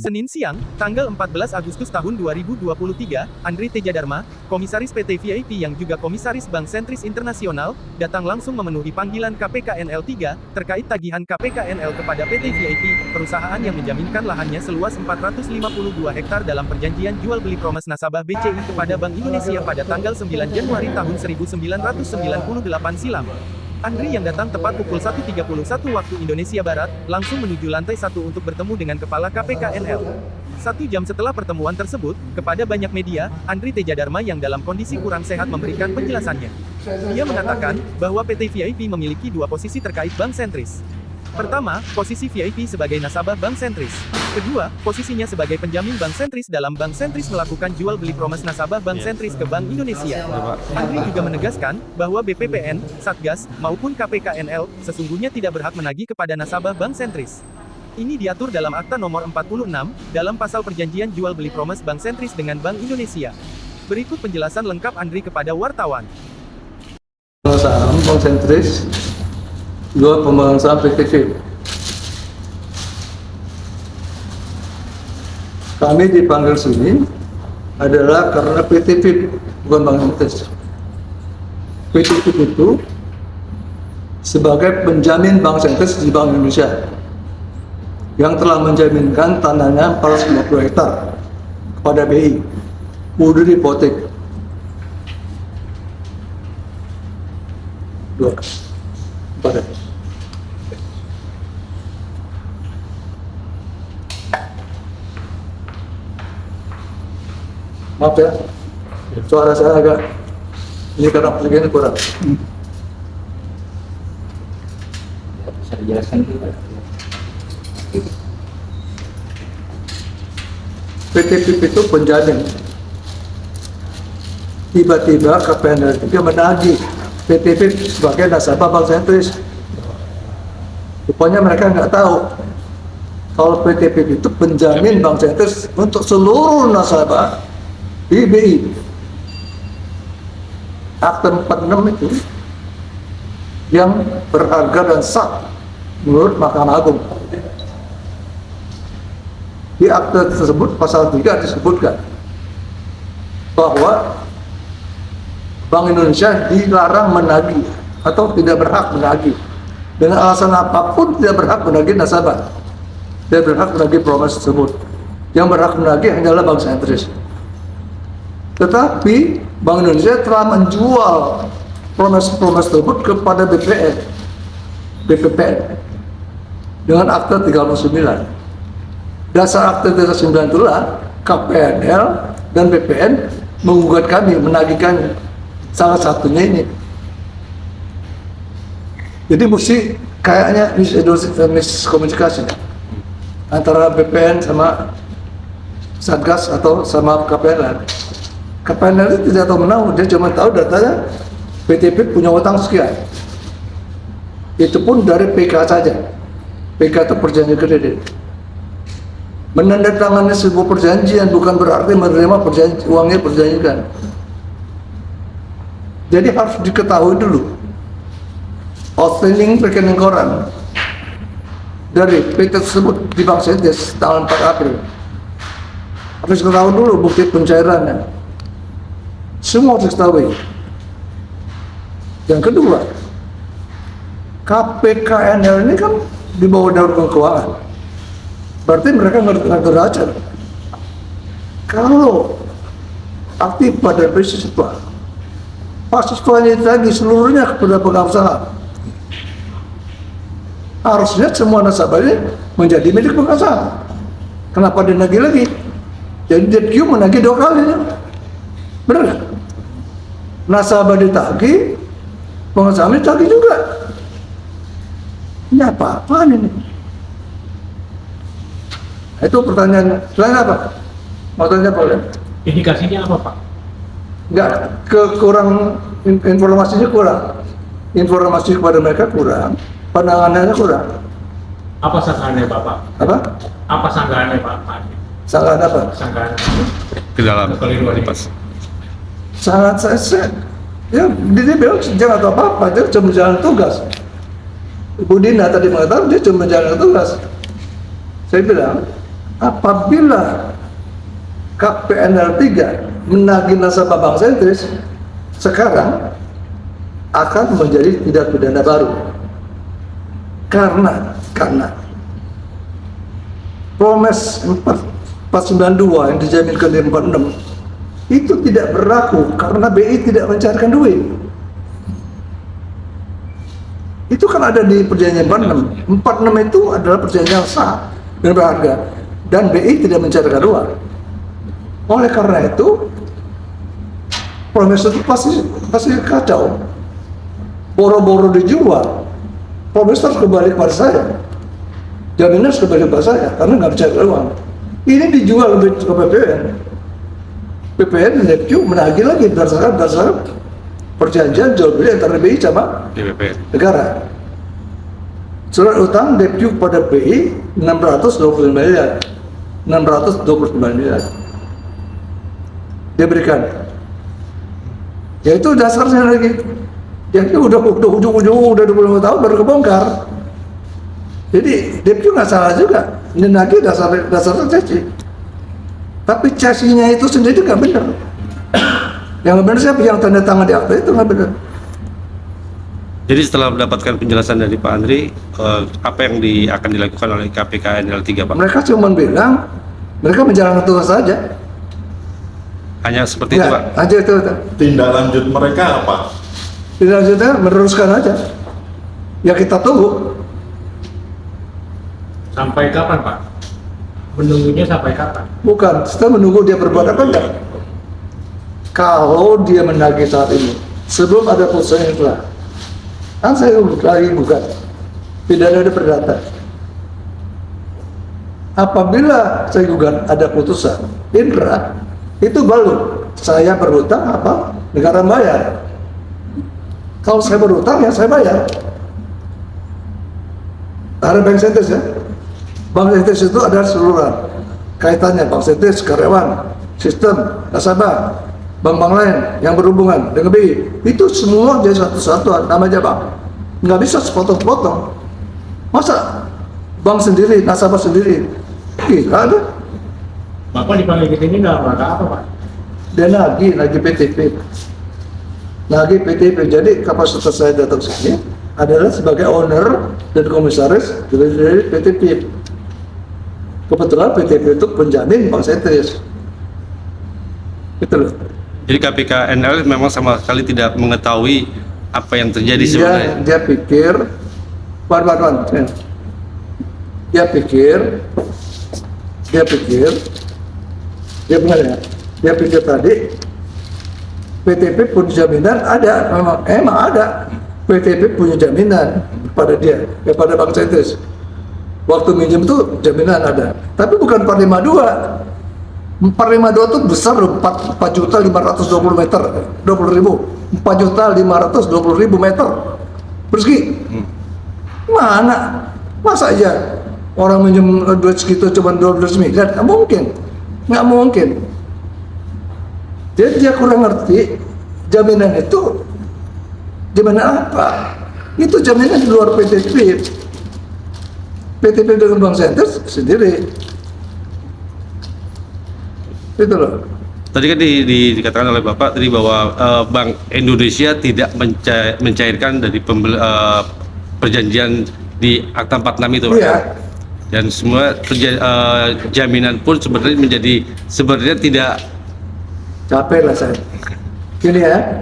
Senin siang, tanggal 14 Agustus tahun 2023, Andri Tejadharma, Komisaris PT VIP yang juga Komisaris Bank Sentris Internasional, datang langsung memenuhi panggilan KPKNL 3, terkait tagihan KPKNL kepada PT VIP, perusahaan yang menjaminkan lahannya seluas 452 hektar dalam perjanjian jual beli Promes nasabah BCI kepada Bank Indonesia pada tanggal 9 Januari tahun 1998 silam. Andri yang datang tepat pukul 1.31 waktu Indonesia Barat, langsung menuju lantai 1 untuk bertemu dengan Kepala KPKNL. 1 jam setelah pertemuan tersebut, kepada banyak media, Andri Tejadharma yang dalam kondisi kurang sehat memberikan penjelasannya. Ia mengatakan, bahwa PT VIP memiliki 2 posisi terkait Bank Sentris. Pertama, posisi VIP sebagai nasabah Bank Sentris. Kedua, posisinya sebagai penjamin Bank Sentris dalam Bank Sentris melakukan jual beli Promes nasabah Bank Sentris ke Bank Indonesia. Andri juga menegaskan, bahwa BPPN, Satgas, maupun KPKNL, sesungguhnya tidak berhak menagih kepada nasabah Bank Sentris. Ini diatur dalam Akta Nomor 46, dalam pasal perjanjian jual beli Promes Bank Sentris dengan Bank Indonesia. Berikut penjelasan lengkap Andri kepada wartawan. Saham Bank Sentris, 2 pemegang saham PT VIP. Kami dipanggil sini adalah karena PT VIP, bukan Bank Sentris. PT VIP itu sebagai penjamin Bank Sentris di Bank Indonesia yang telah menjaminkan tanahnya 450 hektar kepada BI, udah dipotek. 2, 4. Maaf ya, suara saya agak ini karena oksigen kurang. Bisa dijelaskan juga. PT VIP itu penjamin. Tiba-tiba KPNL juga menagih PT VIP sebagai nasabah Bank Sentris. Rupanya mereka nggak tahu kalau PT VIP itu penjamin Bank Sentris untuk seluruh nasabah BI. Akte 46 itu yang berharga dan sah menurut Mahkamah Agung. Di akte tersebut pasal 3 disebutkan bahwa Bank Indonesia dilarang menagih atau tidak berhak menagih dengan alasan apapun, tidak berhak menagih nasabah, tidak berhak menagih Promes tersebut. Yang berhak menagih hanyalah Bank Sentris. Tetapi Bank Indonesia telah menjual Promes tersebut kepada BPPN dengan akte 39. Dasar akte 39 itulah KPNL dan BPN menggugat kami menagihkan salah satunya ini. Jadi mesti kayaknya miskomunikasi antara BPN sama Satgas atau sama KPNL. KPNL itu tidak tahu menau, dia cuma tahu datanya PT VIP punya utang sekian. Itu pun dari PK saja. PK itu perjanjian kredit. Menandatangani sebuah perjanjian bukan berarti menerima uangnya perjanjian. Jadi harus diketahui dulu outstanding rekening koran dari PT tersebut di Bank Sentris tanggal 4 April. Harus diketahui dulu bukti pencairannya. Semua harus diketahui. Yang kedua, KPKNL ini kan di bawah Dewan Keuangan. Berarti mereka ngatur aja. Kalau aktif pada beasiswa, mahasiswanya lagi seluruhnya kepada pegang saham. Harusnya semua nasabahnya menjadi milik pegang saham. Kenapa dinagih lagi? Jadi DQ menagih 2 kali. Benar nggak? Nasabah ditagih, pegang saham ditagih juga. Ini apa-apaan ini? Itu pertanyaan. Selain apa? Mau tanya apa? Indikasinya apa, Pak? Enggak, kurang informasinya kurang. Informasi kepada mereka kurang, penanganannya kurang. Apa sanggaannya, Bapak? Apa? Apa sanggaannya, Pak? Sangat apa? Sanggaan ke dalam pas. Sangat saya ya dia bilang jangan tahu apa-apa, dia cuma menjalankan tugas. Ibu Dina tadi mengatakan dia cuma menjalankan tugas. Saya bilang apabila KPNL 3 menagih nasabah bank sentris, sekarang akan menjadi tindak pidana baru. Karena Promes 492 yang dijaminkan di 46 itu tidak berlaku karena BI tidak mencairkan duit. Itu kan ada di perjanjian 46. 46 itu adalah perjanjian sah dan berharga, dan BI tidak mencairkan uang. Oleh karena itu, Promes itu pasti kacau. Boro-boro dijual, Promes harus kembali kepada saya. Jaminan harus kembali kepada saya karena nggak mencairkan uang. Ini dijual lebih ke PPN. PPN dan DPQ menagih lagi berdasarkan perjanjian jual beli antara BI sama negara. Surat utang DPQ pada BI 629 miliar. 629 miliar. Dia berikan. Ya itu dasarnya lagi. Ya itu udah ujung-ujung udah 25 tahun baru kebongkar. Jadi DPQ nggak salah juga. Ini lagi dasarnya caci. Tapi cacinya itu sendiri nggak benar. Yang benar siapa yang tanda tangan di akta itu nggak benar. Jadi setelah mendapatkan penjelasan dari Pak Andri, apa yang akan dilakukan oleh KPKNL 3, Pak? Mereka cuma bilang mereka menjalankan tugas saja. Hanya seperti itu, Ya, Pak? aja itu. Tindak lanjut mereka apa? Tidak lanjutnya meneruskan aja. Ya kita tunggu. Sampai kapan, Pak? Menunggunya sampai kapan? Bukan, kita menunggu dia berbuat apa enggak. Kalau dia menagih saat ini, sebelum ada putusan Indra, kan saya lagi gugat pidana ada perdata. Apabila saya gugat ada putusan Indra, itu baru saya berhutang apa negara bayar. Kalau saya berhutang ya saya bayar. Ada bank sentris ya. Bank sentris itu ada seluruhan kaitannya, bank sentris, karyawan, sistem, nasabah, bank-bank lain yang berhubungan dengan BI. Itu semua jadi satu-satuan, namanya bank. Nggak bisa sepotong-potong. Masa bank sendiri, nasabah sendiri? Nggak ada. Bapak dipanggil ke sini dalam rangka apa, Pak? Dan lagi PTP. Lagi PTP. Jadi kapasitas saya datang sini adalah sebagai owner dan komisaris dari PTP. Kebetulan PTP itu penjamin bank sentris. Gitu loh. Jadi KPKNL memang sama sekali tidak mengetahui apa yang terjadi sebenarnya. Dia pikir, dia pikir tadi PTP punya jaminan ada, emang ada. PTP punya jaminan pada dia, pada bank sentris. Waktu minjem tuh jaminan ada, tapi bukan 452. 452 itu besar loh, 4.520 meter, 20.000, 4.520.000 meter persegi. Mana? Masa aja orang minjem duit segitu cuma 12 miliar? Nggak mungkin. Jadi dia kurang ngerti jaminan itu, jaminan apa? Itu jaminan di luar PTP. PTP dengan bank sentris sendiri. Itu loh. Tadi kan dikatakan oleh Bapak tadi bahwa Bank Indonesia tidak mencairkan dari perjanjian di Akta 46 itu, Pak. Iya. Dan semua jaminan pun sebenarnya tidak. Capek lah saya. Gini ya.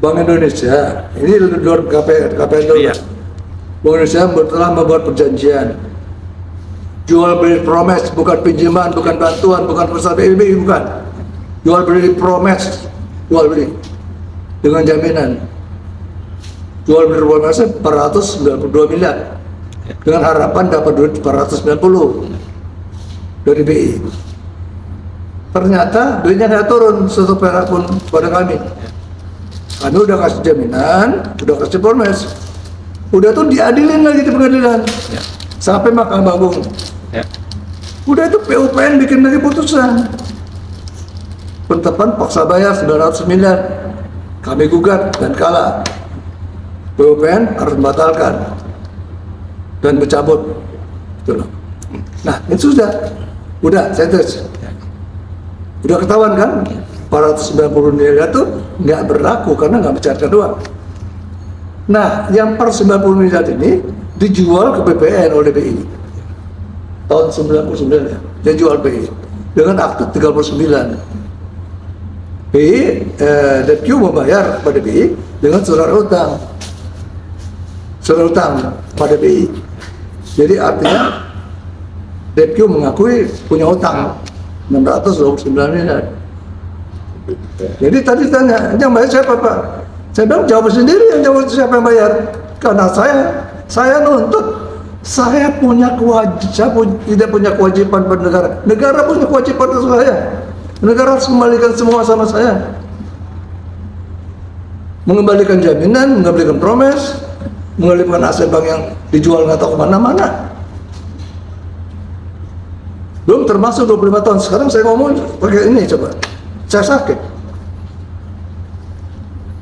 Bank Indonesia ini luar KPN dulu. Iya. Bank Indonesia telah membuat perjanjian jual beli promes, bukan pinjaman, bukan bantuan, bukan perusahaan BI, bukan. Jual beli promes, jual beli dengan jaminan. Jual beli promes 492 miliar dengan harapan dapat duit 490 dari BI. Ternyata duitnya nggak turun satu perak pun pada kami. Kami udah kasih jaminan, udah kasih promes, udah tuh diadilin lagi di pengadilan sampai Mahkamah Agung. Ya. Udah itu PUPN bikin lagi putusan penetapan paksa bayar 900 miliar. Kami gugat dan kalah. PUPN harus membatalkan dan mencabut. Gitu loh. Nah, itu udah sentence. Udah ketahuan kan? 490 miliar itu nggak berlaku karena nggak mencairkan uang. Nah, yang per 90 miliar ini dijual ke BPN oleh BI. Tahun 99 ya, dia jual BI dengan akte 39. BI, DPQ membayar pada BI dengan surat utang pada BI. Jadi artinya DPQ mengakui punya utang 629 miliar. Jadi tadi tanya, yang bayar siapa Pak? Saya bilang jawab sendiri, yang jawab siapa yang bayar? Karena saya nuntut, saya punya kewajiban, tidak punya kewajiban pada negara. Negara punya kewajiban pada saya. Negara harus kembalikan semua sama saya. Mengembalikan jaminan, mengembalikan promes, mengembalikan aset bank yang dijual nggak tahu kemana-mana. Belum termasuk 25 tahun. Sekarang saya ngomong pakai ini coba. Saya sakit.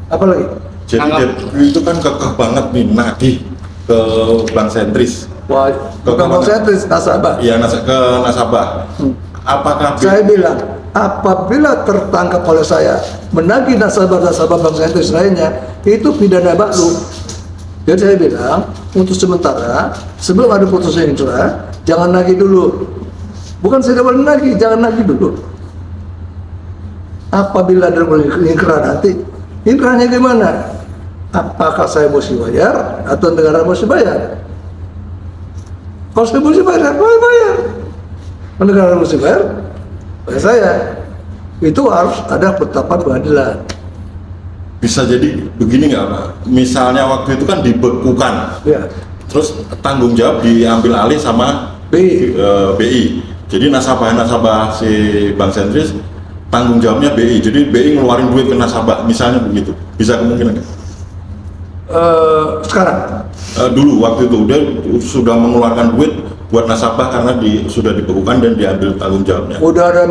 Apalagi? Jadi itu kan kekeh banget nih nagih ke bank sentris. Wah, bukan bank sentris, nasabah. Iya, ke nasabah. Apakah Saya bilang, apabila tertangkap oleh saya menagih nasabah-nasabah bank sentris lainnya, itu pidana baru. Jadi saya bilang, untuk sementara, sebelum ada putusan inkrah, jangan nagih dulu. Bukan saya boleh nagih, jangan nagih dulu. Apabila ada inkrah nanti, inkrahnya gimana? Apakah saya mesti bayar atau negara mesti bayar? Kalau saya mesti bayar, saya bayar. Kalau negara mesti bayar, bayar saya. Itu harus ada penetapan pengadilan. bisa jadi begini nggak Pak? Misalnya waktu itu kan dibekukan, Ya, terus tanggung jawab diambil alih sama BI. BI. Jadi nasabah-nasabah si bank sentris tanggung jawabnya BI. Jadi BI ngeluarin duit ke nasabah, misalnya begitu. Bisa kemungkinan nggak? Sekarang Dulu waktu itu dia sudah mengeluarkan duit buat nasabah karena sudah dibekukan dan diambil tanggung jawabnya. udah ada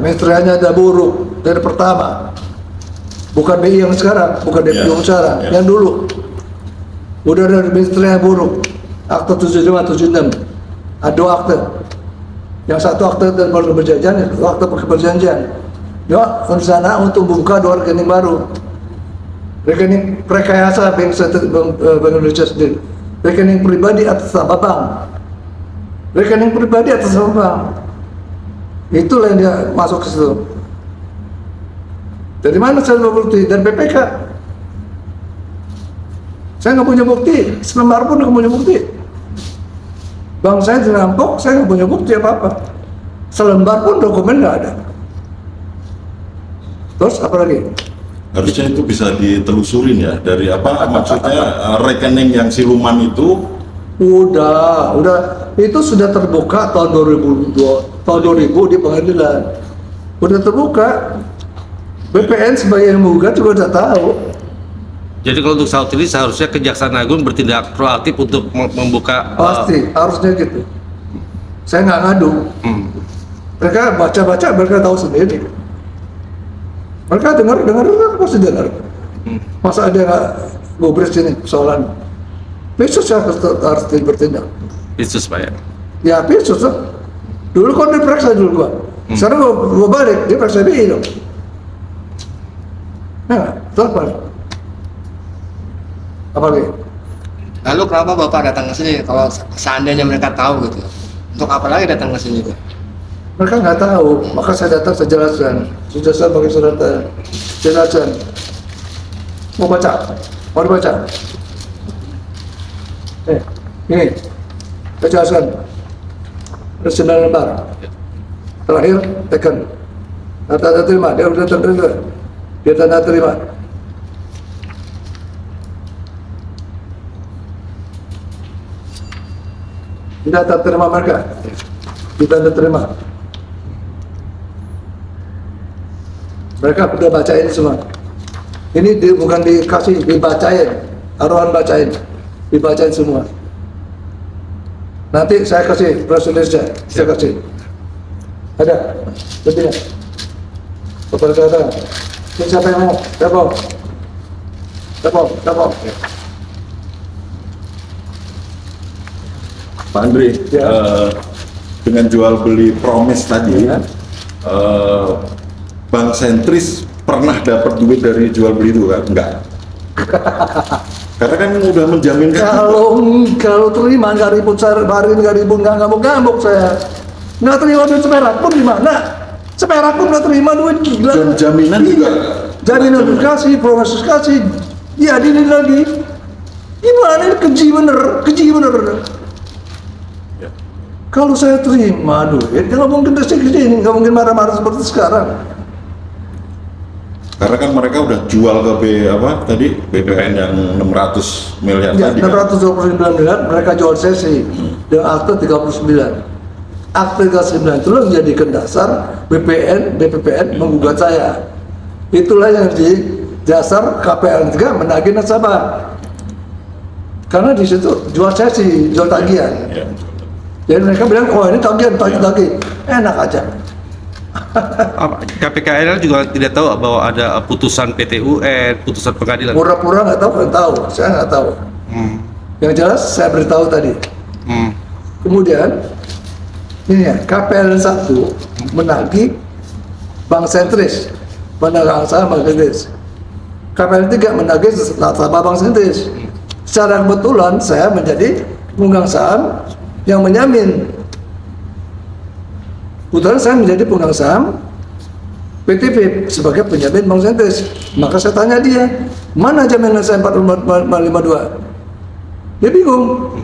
menstrianya ada buruk dari pertama. Bukan BI yang sekarang, bukan DPI yang sekarang, yang dulu. Udah ada menstrianya buruk. Akte 75, 76. Ada dua akte. Yang satu akte dan baru berjanjian, itu akte perjanjian. Ya, rencana untuk membuka dua rekening baru. Rekening rekayasa Bank Indonesia sendiri, rekening pribadi atas nama bank, rekening pribadi atas nama bank, itulah yang dia masuk ke situ. Dari mana saya dapat bukti? Dari BPK. Saya nggak punya bukti, selembar pun nggak punya bukti. Bank saya dirampok, saya nggak punya bukti apa-apa. Selembar pun dokumen nggak ada. Terus apa lagi? Harusnya itu bisa ditelusurin ya, dari apa maksudnya rekening yang siluman itu. Udah, itu sudah terbuka tahun 2000 di pengadilan. Udah terbuka. BPN sebagai yang menggugat juga udah tahu. Jadi kalau untuk saat ini seharusnya Kejaksaan Agung bertindak proaktif untuk membuka. Pasti, harusnya gitu. Saya nggak ngadu. Mereka baca-baca, mereka tahu sendiri. Mereka dengar, pasti dengar. Masa ada nggak gubris ini persoalan? Pisus harus bertindak. Pisus Pak ya. Ya pisus lah. Dulu kan diperiksa dulu gua. Sekarang gua balik, dia periksa BI dong. Nah, itu apa? Apa lagi? Lalu kenapa Bapak datang ke sini kalau seandainya mereka tahu gitu? Untuk apa lagi datang ke sini? Mereka nggak tahu, maka saya datang saya jelaskan. Sudah saya pakai surat jelasan. Mau baca? Mau dibaca? Ini, saya jelaskan. Ada 9 lembar. Terakhir, tekan. Tanda terima, dia udah terima. Dia tanda terima. Tidak tanda terima mereka. Kita tanda terima. Mereka sudah bacain semua. Ini bukan dikasih, dibacain. Aruan bacain. Dibacain semua. Nanti saya kasih presidennya, saya kasih. Ada? Tidak? Kepada kata, siapa yang mau? Siapa? Pak Andre, Ya. dengan jual beli promis tadi, Ya. Bank Sentris pernah dapat duit dari jual beli itu kan? Enggak. Karena kan udah menjaminkan. Kalau terima nggak ribut hari nggak ribut nggak ngamuk saya nggak terima duit seperak pun gimana? Seperak pun nggak terima duit, gila. Dan jaminan juga. Jaminan dikasih, proses kasih, diadilin lagi. Gimana ini keji bener. Ya. Kalau saya terima duit, nggak mungkin kesini, nggak mungkin marah-marah seperti sekarang. Karena kan mereka udah jual ke BPN yang 600 miliar Ya, tadi. Kan? 629 miliar mereka jual sesi dengan akte 39. Akte 39 itulah yang menjadikan dasar BPPN menggugat saya. Itulah yang jadi dasar KPN 3 menagih nasabah. Karena di situ jual sesi, jual tagihan. Ya. Jadi mereka bilang, oh ini tagihan, tagih. Enak aja. KPKNL juga tidak tahu bahwa ada putusan PT UN, putusan pengadilan. Pura-pura nggak tahu, saya nggak tahu. Yang jelas saya beritahu tadi. Kemudian ini ya, KPL 1 menagih Bank Sentris, pedagang saham Bank Sentris. KPL 3 menagih nasabah Bank Sentris. Secara kebetulan saya menjadi pemegang saham yang menjamin. Kebetulan saya menjadi pemegang saham PT VIP sebagai penjamin Bank Sentris. Maka saya tanya dia, mana jaminan saya 4552? Dia bingung.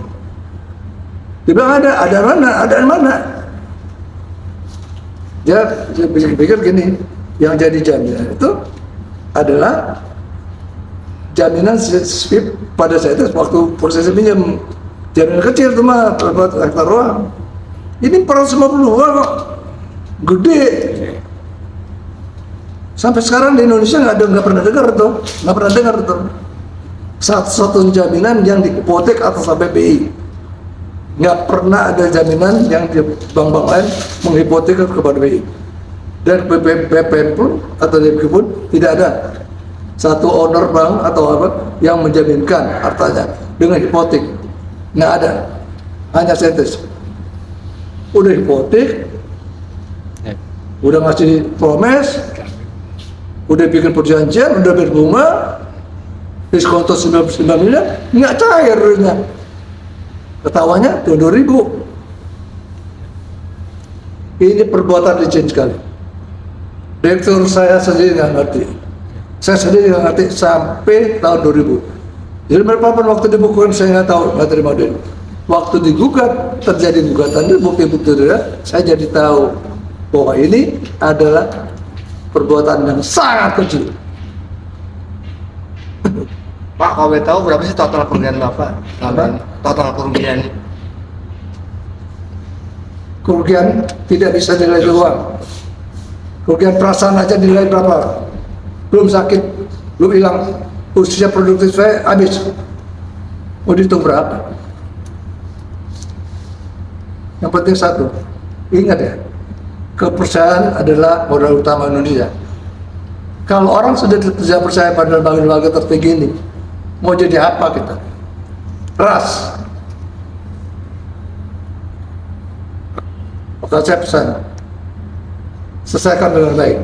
Dia bilang ada mana? Dia pikir gini, yang jadi jaminan itu adalah jaminan SWIP pada saat itu waktu proses pinjam. Jaminan kecil tuh mah, berapa hektar doang. Ini 450 kok, gede. Sampai sekarang di Indonesia nggak pernah dengar tuh. Satu-satunya jaminan yang dihipotek atas BPI. Nggak pernah ada jaminan yang di bank-bank lain menghipotek kepada BPI. Dan BPN pun atau DPI pun tidak ada satu owner bank atau apa yang menjaminkan hartanya dengan hipotek. Nggak ada, hanya Sentris. Udah hipotek, udah ngasih promes, udah bikin perjanjian, udah berbunga, diskonto 99 miliar, nggak cair duitnya. Ketawanya tahun 2000. Ini perbuatan licin sekali. Direktur saya sendiri nggak ngerti. Saya sendiri nggak ngerti sampai tahun 2000. Jadi berapa waktu dibukukan saya nggak tahu, nggak terima duit. Waktu digugat, terjadi gugatan, bukti-bukti saya jadi tahu bahwa ini adalah perbuatan yang sangat kecil. Pak, kalau boleh tahu berapa sih total kerugian Bapak? Apa? Total kerugian. Kerugian tidak bisa dinilai uang. Kerugian perasaan aja nilai berapa? Belum sakit, belum hilang. Usia produktif saya habis. Mau dihitung berapa? Yang penting satu, ingat ya, kepercayaan adalah modal utama Indonesia. Kalau orang sudah tidak percaya pada lembaga-lembaga tertinggi ini, mau jadi apa kita? Ras. Maka saya pesan, selesaikan dengan baik.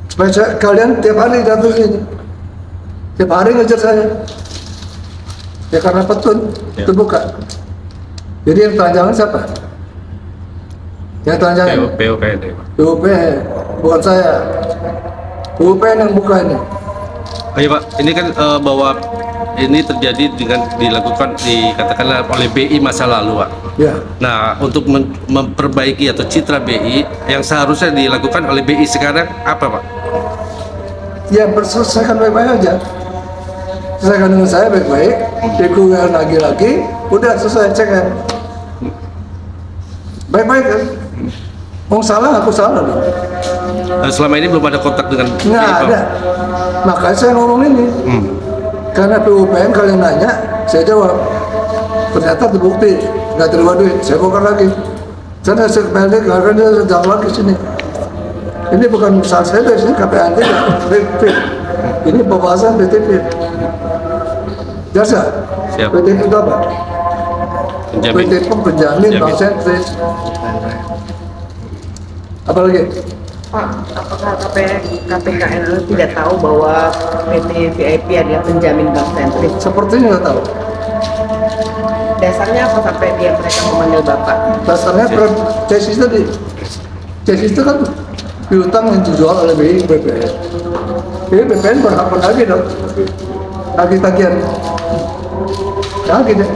Supaya kalian tiap hari datang sini, tiap hari ngejar saya. Ya karena petun terbuka. Jadi yang telanjangan siapa? Yang telanjangan? PUPN. PUPN, bukan saya. PUPN yang buka ini. Oh iya Pak, ini kan bahwa ini terjadi dengan dilakukan dikatakanlah oleh BI masa lalu Pak. Ya, Nah, untuk memperbaiki atau citra BI yang seharusnya dilakukan oleh BI sekarang apa Pak? ya selesaikan baik-baik aja. Selesaikan dengan saya baik-baik. Dikugat lagi-lagi, udah selesai cekan. Baik-baik kan? Mau salah, aku salah dong. Selama ini belum ada kontak dengan BI Nggak Pak? ada. Makanya saya ngomong ini. Karena PUPN kalian nanya, saya jawab. Ternyata terbukti, nggak terima duit. Saya bongkar lagi. Saya hasil PLD, karena dia datang lagi sini. Ini bukan salah saya dari sini, KPN tidak. Ini pembahasan BTP. Jasa. Siap. BTP itu apa? Penjamin. PT POM penjamin Penjamin. Bank Sentris. Apalagi? Pak, apakah KPKNL tidak tahu bahwa PT VIP adalah penjamin Bank Sentris? Sepertinya nggak tahu. Dasarnya apa sampai mereka memanggil Bapak? Dasarnya CESIS tadi. CESIS itu kan piutang yang dijual oleh BI BPN. Jadi BPN berhak menagih dong. Tagih-tagihan. Tagih deh.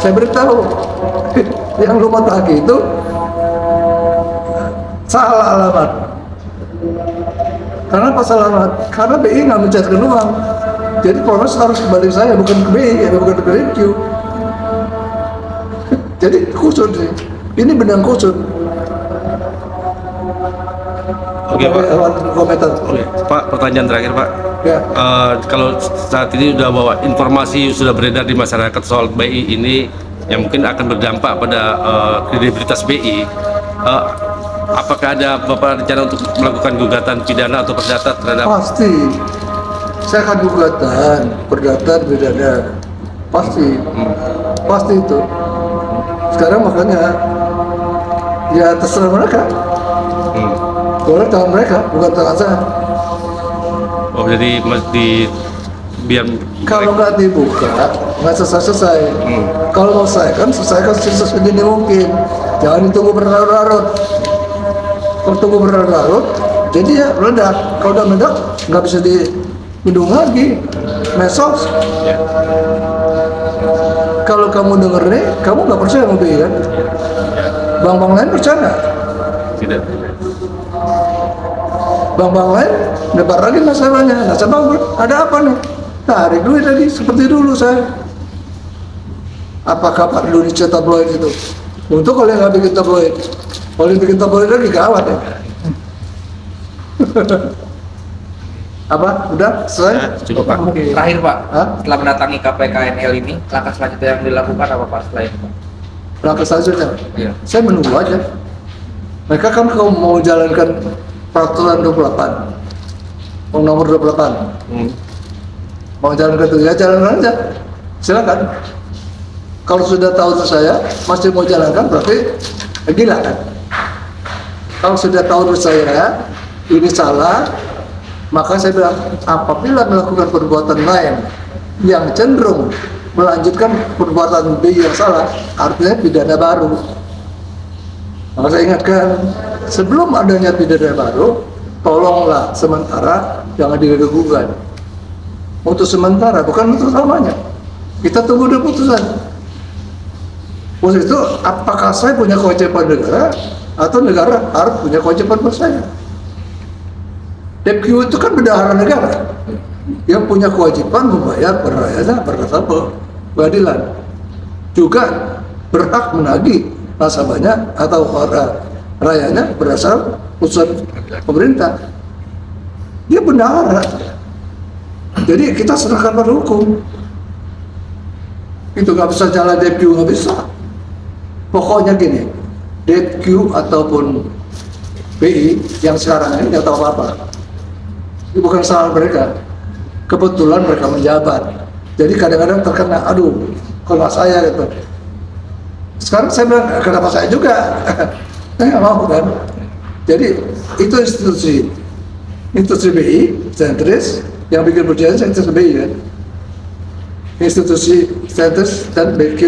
Saya beritahu yang lu mau tagih itu salah alamat. Karena apa salah alamat? Karena BI nggak mencairkan uang. Jadi proses harus kembali ke saya, bukan ke BI, bukan ke BQ. Jadi kusut sih. Ini benang kusut. Oke, Pak. Komentar. Oke, Pak, pertanyaan terakhir, Pak. Ya. Kalau saat ini sudah bahwa informasi sudah beredar di masyarakat soal BI ini yang mungkin akan berdampak pada kredibilitas BI, apakah ada Bapak rencana untuk melakukan gugatan pidana atau perdata terhadap? Pasti. Saya akan gugatan, perdata, pidana. Pasti. Pasti itu. Sekarang makanya ya terserah mereka. Boleh tangan mereka, bukan tangan saya. Oh, jadi biar Kalau nggak dibuka, nggak selesai. Kalau mau selesaikan, selesaikan sedini mungkin. Jangan ditunggu berlarut-larut. Kalau tunggu berlarut-larut, jadi ya meledak. Kalau udah meledak, nggak bisa dihidung lagi. Mesos. Kalau kamu denger nih, kamu nggak percaya sama BI kan? Bank-bank lain percaya nggak? tidak. Bank-bank lain lebar lagi masalahnya. Nasabah ada apa nih? Tarik duit lagi seperti dulu saya. Apakah Pak dulu di tabloid itu? Untuk kalau yang nggak bikin tabloid, kalau yang bikin tabloid lagi gawat ya. Apa? Udah selesai? Cukup, Pak. Oke. Terakhir Pak, Hah? setelah mendatangi KPKNL ini, langkah selanjutnya yang dilakukan apa Pak setelah ini Pak? Langkah selanjutnya, Iya. saya menunggu aja. Mereka kan kalau mau jalankan peraturan 28, nomor 28, mau jalankan itu ya jalankan aja, silakan. Kalau sudah tahu itu saya masih mau jalankan berarti gila kan? Kalau sudah tahu itu saya ini salah, maka saya bilang apabila melakukan perbuatan lain yang cenderung melanjutkan perbuatan B yang salah, artinya pidana baru. Maka saya ingatkan, sebelum adanya pidana baru, tolonglah sementara jangan digugat. Untuk sementara, bukan untuk selamanya. Kita tunggu dulu putusan. Putus itu, apakah saya punya kewajiban negara atau negara harus punya kewajiban buat saya? DPQ itu kan bendahara negara yang punya kewajiban membayar perayaan berdasarkan pengadilan, juga berhak menagih nasabahnya atau rakyatnya berdasar putusan pemerintah. Dia bendahara, jadi kita serahkan pada hukum. Itu nggak bisa jalan DPQ, nggak bisa. Pokoknya gini, DPQ ataupun BI yang sekarang ini nggak tahu apa-apa. Ini bukan salah mereka. Kebetulan mereka menjabat. Jadi kadang-kadang terkena, aduh, kalau saya gitu. Sekarang saya bilang, kenapa saya juga? Saya nggak mau kan. Jadi itu institusi BI, sentris, yang bikin perjanjian institusi BI kan. Institusi sentris dan BQ.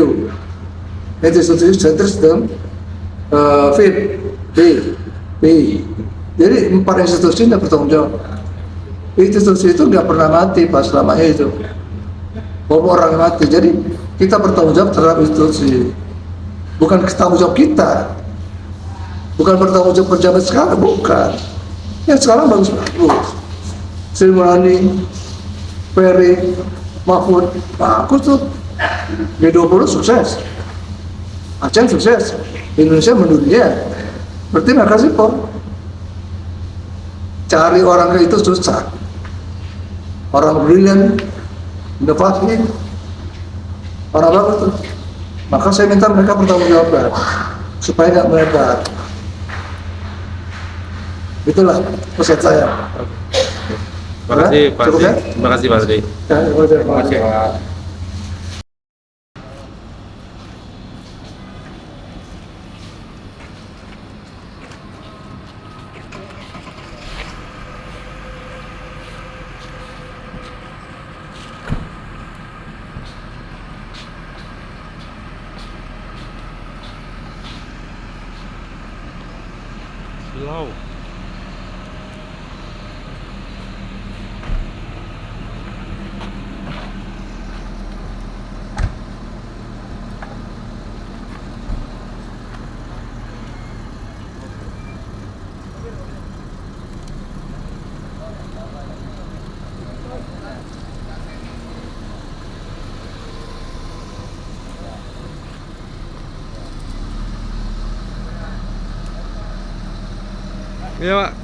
Institusi sentris dan FIP, BI. Jadi 4 institusi yang bertanggung jawab. Institusi itu nggak pernah mati pas selama itu. Walaupun orang mati, jadi kita bertanggung jawab terhadap institusi. Bukan tanggung jawab kita, bukan bertanggung jawab pejabat sekarang, bukan. Yang sekarang bagus-bagus. Sri Mulyani, Ferry, Mahfud, bagus tuh. G20 sukses, Aceh sukses, Indonesia mendunia. Berarti mereka sipor. Cari orang kayak itu susah. Orang brilian, inovasi, orang bagus tuh. Maka saya minta mereka bertanggung jawab supaya nggak melebar. Itulah pesan saya. Terima kasih, Pak Cukup Sri. ya? Terima kasih, Pak Sri. Ya, terima kasih. Wow. Iya, Pak.